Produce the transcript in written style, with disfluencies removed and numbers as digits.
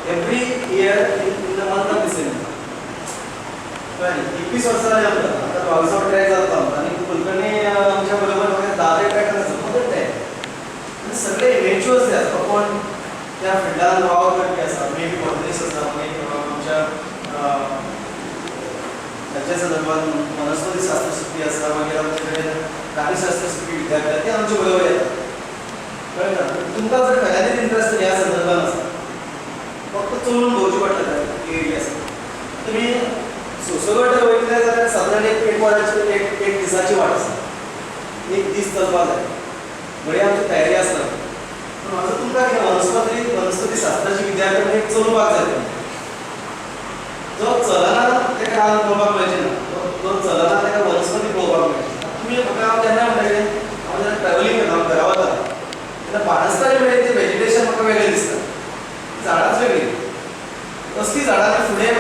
every year in the month of December. 21 वर्षाला आमचा आता 22 ट्रॅक जातो आणि कुलकर्णी आमच्या बरोबर वगैरे 10 ट्रॅक मदत आहे आणि सगळे इव्हेंच्युअल्स आहेत आपण त्या फिल्डात वाव करते असतात मे बी कॉलेजेस असतात मे आमच्या त्याच्या संदर्भात वनस्पती शास्त्रशिल्पी असतात वगैरे आमच्याकडे प्राणीशास्त्रशिल्पी विद्यार्थी ते आमच्या बरोबर येतात कळलं तुमका जर खऱ्यानीच इंटरेस्ट या संदर्भात असतात फक्त चलून भोवची पडटा एरिया असतात तुम्ही सोसोगट वयतले जाल्यार साधारण एक वराची एक दिसाची वाट आसा एक दीस चलपाक जाय म्हणजे आमची तयारी आसता पूण म्हाजो तुमकां वनस्पती शास्त्राची विद्यार्थी एक चलोवपाक जाय जो चलना तेका रान पळोवपाक मेळचें ना जो चलना तेका वनस्पती पळोवपाक मेळची तुमी म्हाका हांव तेन्ना म्हणटालें हांव जेन्ना ट्रॅवलिंग करता हांव घरा वता तेन्ना बाणस्तारी मेळ्ळी तें वेजिटेशन म्हाका वेगळें दिसता झाडांच वेगळी असली झाडां फुडें